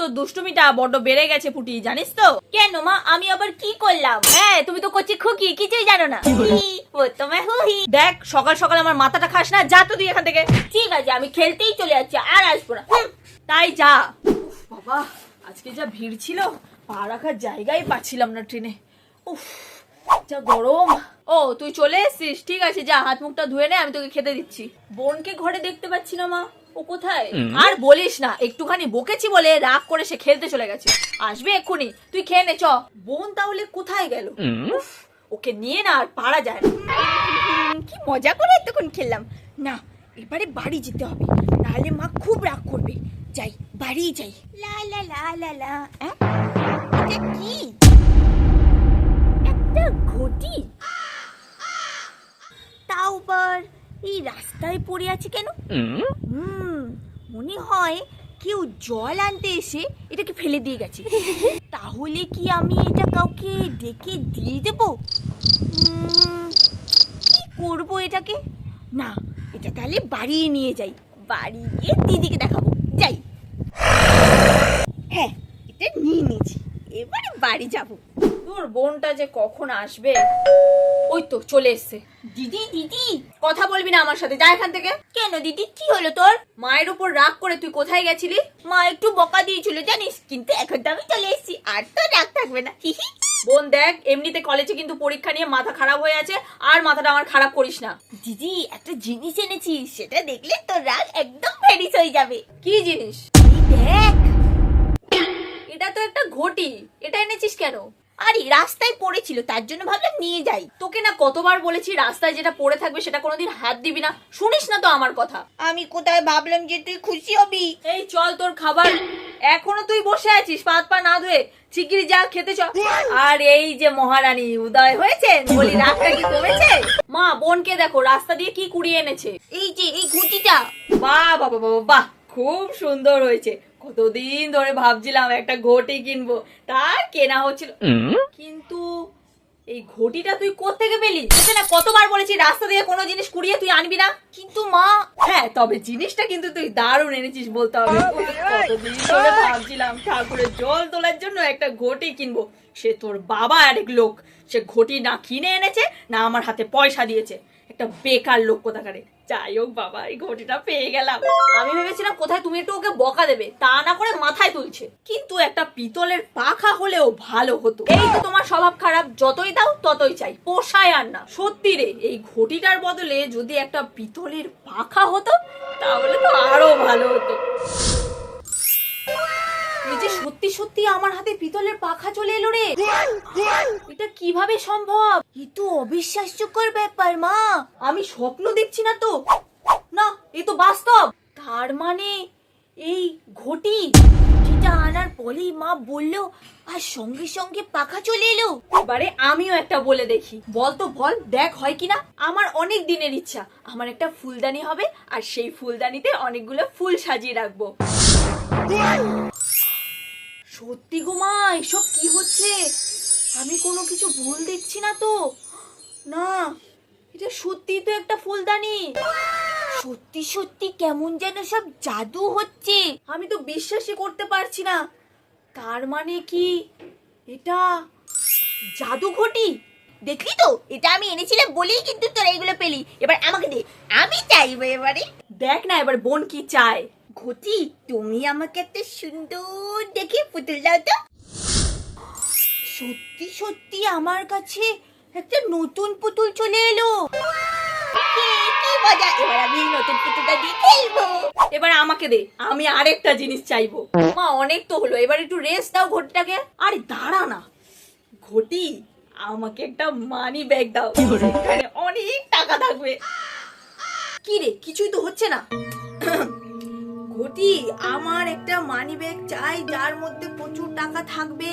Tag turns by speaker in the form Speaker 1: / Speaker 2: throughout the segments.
Speaker 1: তোর দুষ্টুমিটা বড্ড বেড়ে গেছে পুটি, জানিস তো?
Speaker 2: কেন মা, আমি আবার কি করলাম?
Speaker 1: হ্যাঁ, তুমি তো কচি খুকি, কিছুই জানো না। দেখ, সকাল সকাল আমার মাথাটা খাস না, যা তো তুই এখান থেকে।
Speaker 2: ঠিক আছে, আমি খেলতেই চলে যাচ্ছি, আর আসবো না।
Speaker 1: তাই যা। উফ বাবা, আজকে যা ভিড় ছিল, পা রাখার জায়গাই পাচ্ছিলাম না ট্রেনে। উফ, যা গরম। ও, তুই চলে এসেছিস? ঠিক আছে, যা হাত মুখটা ধুয়ে নে, আমি তোকে খেতে দিচ্ছি। বোনকে ঘরে দেখতে পাচ্ছি না মা, ও কোথায়? আর বলিস না, একটুখানি বকেছি বলে রাগ করে সে খেলতে চলে গেছে। আসবে এক্ষুনি, তুই খেয়ে নে চ। বোন তাহলে কোথায় গেল? উফ, ওকে নিয়ে না আর পারা যায় না।
Speaker 2: কি মজা করে এতক্ষণ খেললাম না, এবারে বাড়ি যেতে হবে, নাহলে মা খুব রাগ করবে। যাই, বাড়ি যাই। লা লা লা লা লা। এটা কি? একটা ঘটি? তাও আবার এই রাস্তায় পড়ে আছে কেন? মনে হয় কেউ জল আনতে এসে এটাকে ফেলে দিয়ে গেছে। তাহলে কি আমি এটা কাউকে ডেকে দিয়ে দেবো? কি করবো এটাকে? না, এটা তাহলে বাড়ি নিয়ে যাই, বাড়ি গিয়ে দিদিকে দেখাবো। যাই। হ্যাঁ, এটা নিয়ে নিয়েছি, এবারে বাড়ি যাব।
Speaker 1: তোর বোনটা যে কখন আসবে। ওই তো চলে এসছে।
Speaker 2: দিদি দিদি,
Speaker 1: কথা বলবি না আমার সাথে, যা এখান থেকে।
Speaker 2: কেন দিদি, কি হলো তোর?
Speaker 1: মায়ের উপর রাগ করে তুই কোথায় গেছিলি?
Speaker 2: মা একটু বকা দিয়েছিল জানিস, কিন্তু এখন তো আমি চলে এসেছি, আর তো রাগ থাকবে না। হিহি।
Speaker 1: বোন দেখ, এমনিতে কলেজে কিন্তু পরীক্ষা নিয়ে মাথা খারাপ হয়ে আছে, আর মাথাটা আমার খারাপ করিস না।
Speaker 2: দিদি, একটা জিনিস এনেছি, সেটা দেখলে তোর রাগ একদম ফেরিস হয়ে যাবে।
Speaker 1: কি জিনিস?
Speaker 2: এই দেখ।
Speaker 1: এটা তো একটা ঘটি, এটা এনেছিস কেন?
Speaker 2: আরে রাস্তায় পড়েছিল, তার জন্য ভাবলাম নিয়ে যাই।
Speaker 1: তোকে না কতবার বলেছি রাস্তায় যেটা পড়ে থাকবে সেটা কোনোদিন হাত দিবি না, শুনিস না তো আমার কথা।
Speaker 2: আমি কোথায় ভাবলাম যে তুই খুশি হবি।
Speaker 1: এই চল, তোর খাবার। এখনো তুই বসে আছিস পাত পা না ধুয়ে? শিগগিরি যা, খেতে চল। আর এই যে মহারানী উদয় হয়েছেন, বলি রাগটা কি কমেছে? মা, বোনকে দেখো রাস্তা দিয়ে কি কুড়িয়ে এনেছে।
Speaker 2: এই যে এই ঘটিটা।
Speaker 1: বাহ বাবা বাবা বাহ, খুব সুন্দর হয়েছে। কতদিন ধরে ভাবছিলাম একটা ঘটি কিনবো, তার কেনা হচ্ছিল। কিন্তু এই ঘটিটা তুই কোত্থেকে পেলি? তোকে না কতবার বলেছি রাস্তা দিয়ে কোনো জিনিস কুড়িয়ে তুই আনবি না।
Speaker 2: কিন্তু মা।
Speaker 1: হ্যাঁ, তবে জিনিসটা কিন্তু তুই দারুণ এনেছিস বলতে হবে। কতদিন ধরে ভাবছিলাম ঠাকুরের জল তোলার জন্য একটা ঘটি কিনবো। সে তোর বাবা আরেক লোক, সে ঘটি না কিনে এনেছে না আমার হাতে পয়সা দিয়েছে। একটা বেকার লোক কোথাকারে। যাই হোক বাবা, এই ঘটিটা পেয়ে গেলাম। আমি ভেবেছিলাম কোথায় তুমি একটু ওকে বকা দেবে, তা না করে মাথায় তুলছে। কিন্তু একটা পিতলের পাখা হলেও ভালো হতো। এই তো তোমার স্বভাব খারাপ, যতই দাও ততই চাই, পোষায় আর না। সত্যি রে, এই ঘটিটার বদলে যদি একটা পিতলের পাখা হতো তাহলে তো আরো ভালো হতো। এই যে সত্যি সত্যি আমার হাতে পিতলের পাখা চলে এলো রে, এটা কিভাবে সম্ভব?
Speaker 2: এ তো অবিশ্বাস্যকর ব্যাপার মা।
Speaker 1: আমি স্বপ্ন দেখছি না তো? না, এ তো বাস্তব। তার মানে এই ঘটিটা
Speaker 2: আনার পরেই মা বললো, আর সঙ্গে সঙ্গে পাখা চলে এলো।
Speaker 1: এবারে আমিও একটা বলে দেখি। বল তো বল, দেখ হয় কিনা। আমার অনেক দিনের ইচ্ছা, আমার একটা ফুলদানি হবে, আর সেই ফুলদানিতে অনেকগুলো ফুল সাজিয়ে রাখবো। সত্যি গো মা, এসব কি হচ্ছে? আমি কোনো কিছু ভুল দেখছি না তো? না, এটা সত্যি তো একটা ফুলদানি।
Speaker 2: সত্যি সত্যি কেমন যেন সব জাদু হচ্ছে।
Speaker 1: আমি তো বিশ্বাসই করতে পারছি না। তার মানে কি এটা জাদু ঘটি?
Speaker 2: দেখলি তো, এটা আমি এনেছিলাম বলেই কিন্তু তোরা এগুলো পেলি। এবার আমাকে দে, আমি চাইবো এবারে।
Speaker 1: দেখ না এবার বোন কি চায়।
Speaker 2: ঘটি, তুমি আমাকে একটা সুন্দর দেখে পুতুল দাও তো। সত্যি সত্যি আমার কাছে একটা নতুন পুতুল চলে এলো। কি মজা, এবার আমি এই নতুন পুতুলটা দিয়ে খেলবো।
Speaker 1: এবার আমাকে দে, আমি আরেকটা জিনিস চাইবো। মা, অনেক তো হলো, এবার একটু রেস্ট দাও ঘটিটাকে। আরে দাঁড়া না ঘটি, আমাকে একটা মানি ব্যাগ দাও, এখানে অনেক টাকা থাকবে। কি রে, কিছুই তো হচ্ছে না। ঘটি, আমার একটা মানি ব্যাগ চাই যার মধ্যে প্রচুর টাকা থাকবে।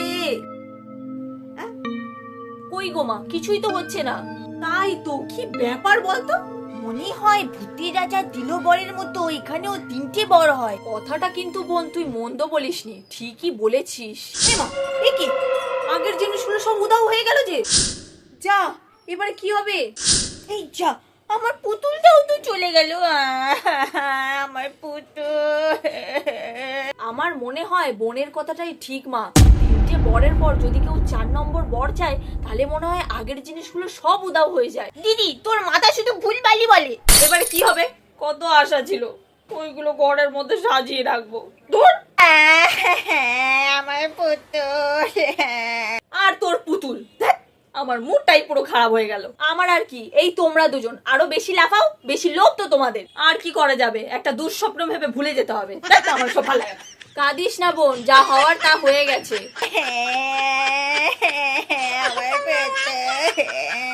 Speaker 1: কই গো মা, কিছুই তো হচ্ছে না। তাই তো, কি ব্যাপার বলতো?
Speaker 2: মনে হয় ভূতের রাজা দিল বরের মতো এখানেও তিনটে বর হয়।
Speaker 1: কথাটা কিন্তু বোন তুই মন্দ বলিসনি, ঠিকই বলেছিস। মা, এ কি, আগের জিনিসগুলো সব উধাও হয়ে গেল যে। যা, এবারে কি হবে?
Speaker 2: এই যা, আমার পুতুলটাও তো চলে গেল। আমার পুতুল।
Speaker 1: আমার মনে হয় বোনের কথাটাই ঠিক মা। তিনটে বরের পর যদি কেউ 4 নম্বর বর চায় তাহলে মনে হয় আগের জিনিসগুলো সব উদাও হয়ে যায়।
Speaker 2: দিদি তোর মাথা শুধু ভুলভালই বলে।
Speaker 1: এবারে কি হবে? কত আশা ছিল ওইগুলো ঘরের মধ্যে সাজিয়ে রাখবো। ধুর।
Speaker 2: আমার পুতুল।
Speaker 1: আর তোর পুতুল, ধ্যাৎ, আমার মুডটাই পুরো খারাপ হয়ে গেল। আমার আর কি, এই তোমরা দুজন আরো বেশি লাফাও, বেশি লোভ তো তোমাদের। আর কি করা যাবে, একটা দুঃস্বপ্ন ভেবে ভুলে যেতে হবে। ধ্যাৎ, আমার সব ভালো লাগে না। কাঁদিস না বোন, যা হওয়ার তা হয়ে গেছে।
Speaker 2: আমার পুতুল।